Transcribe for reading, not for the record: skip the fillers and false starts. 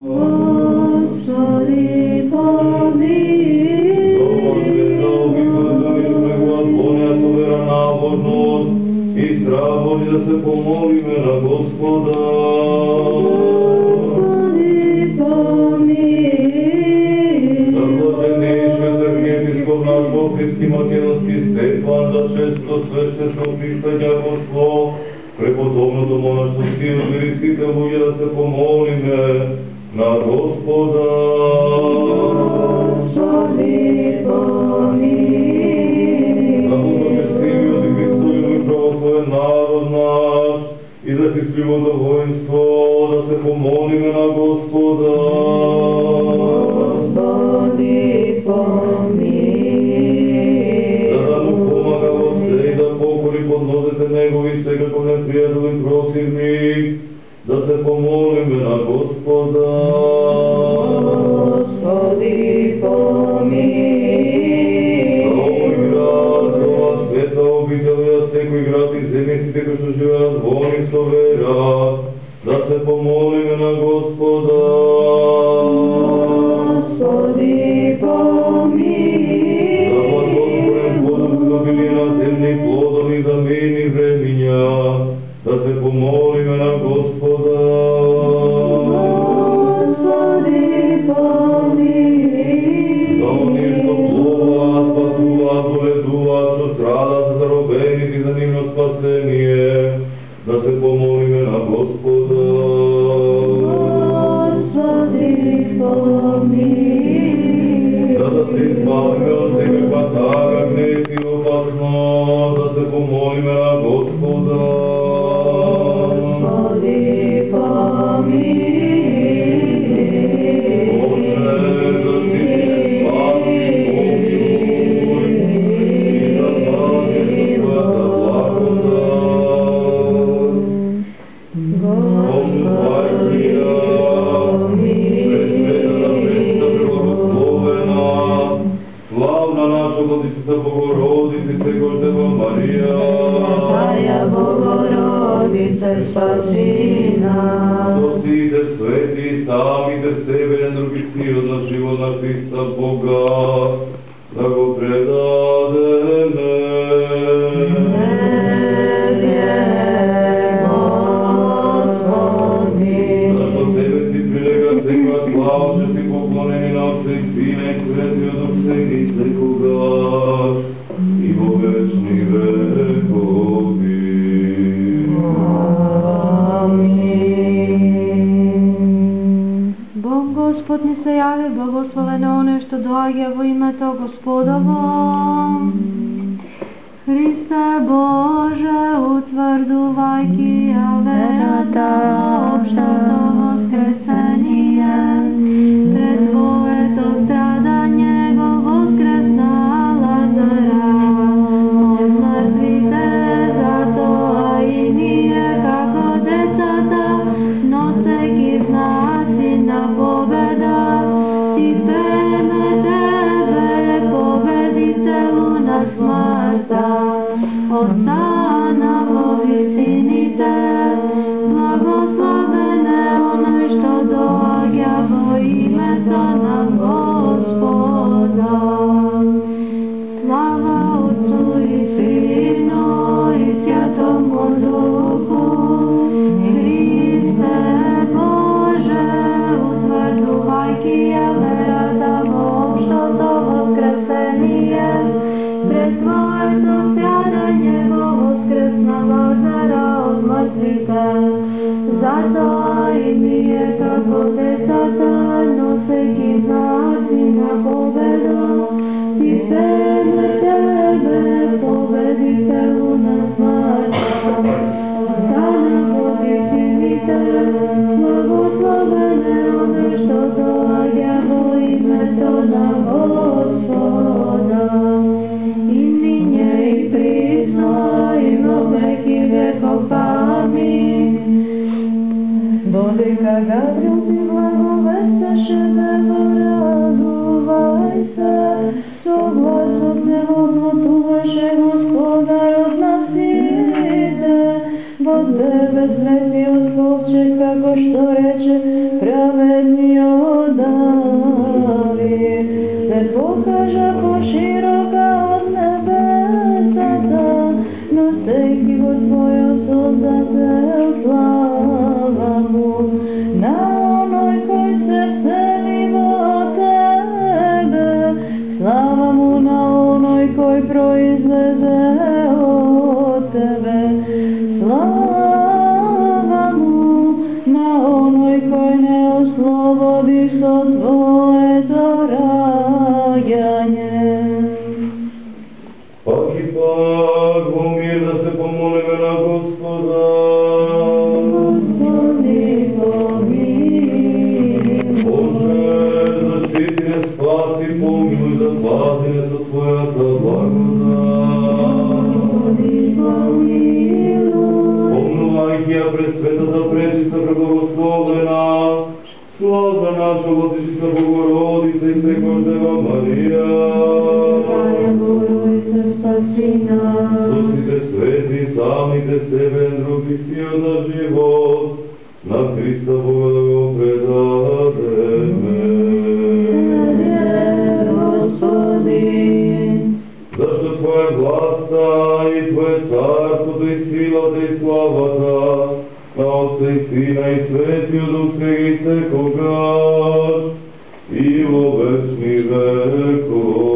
Господи, помилуй. И страх Божий, да се помолиме на Господа. Господи, помилуй. Да блаженнейши архиепископ наш Охридски Македонски Стефан, за често свещено писањаковство, преподобното монаштво силно вериските луѓе да се помолиме на Господа. Господи, помилуй. Да благочестивиот и Христови православен народ наш и за христливото воинство да се помолиме на Господа. Господи, помилуй. Да му помага во се и да покори под нозете негови секако непријател и противник, да се помолиме на Господа. Господи, помилуй. Овој град, ова света обител, ја секој град и земјиците кои што живеат во нив со вера, да се помолиме на Господа. Господи, помилуй. Да благотворен подух добили на земни плодови за мирни времиња, да се помолиме на Господа. Господи, помилуй. За оние што плуваат, патуваат, долетуваат, што страдат за заробените и за нивно спасение, да се помолиме на Господа. Господи, помилуй. Да се избавиме од секаква тага, гнев и опасност, да се помолиме на Господа. Господи, помилуй. Славна наша Владичица Богородице, Госпева Марија, Святая Богородице, спаси нас. со сите свети и самите себе и други сили на живот на Христа Бога, да го предадеме. Зашто тебе си прилега секоја слава, че си поклонени на Отце и Сина и Светиот Дух сега и секогаш и во вечни векови. Бог Господ ни се јави, благословено оне што доаѓа во името Господово. Христе Боже, утврдувајќи ја верата, општото воскресение, пред Твоето страдање го воскресна Лазара од мртвите, затоа и ние како децата, носејќи знаци на победа, ти пееме Тебе, победителу на смртта, остана во висините, благословен е оној што доаѓа во името на Господа. Слава Отцу и Сину и Святому Духу, Христе Боже, утврдувајќи ја верата во општото воскресение, пред Твоето страдање го воскресна слава наша, Владичица Богородица и Свекож Дева Мария. Тая Богородица, спаси нас. Сусите свети, самите себе, друг и сил на живот, на Христа Бога да го предадеме. Господин, Защо Твоя властта и Твое царството и силата и славата на Отца и Сина и Светия Дух сега и секогаш и во вечни векови.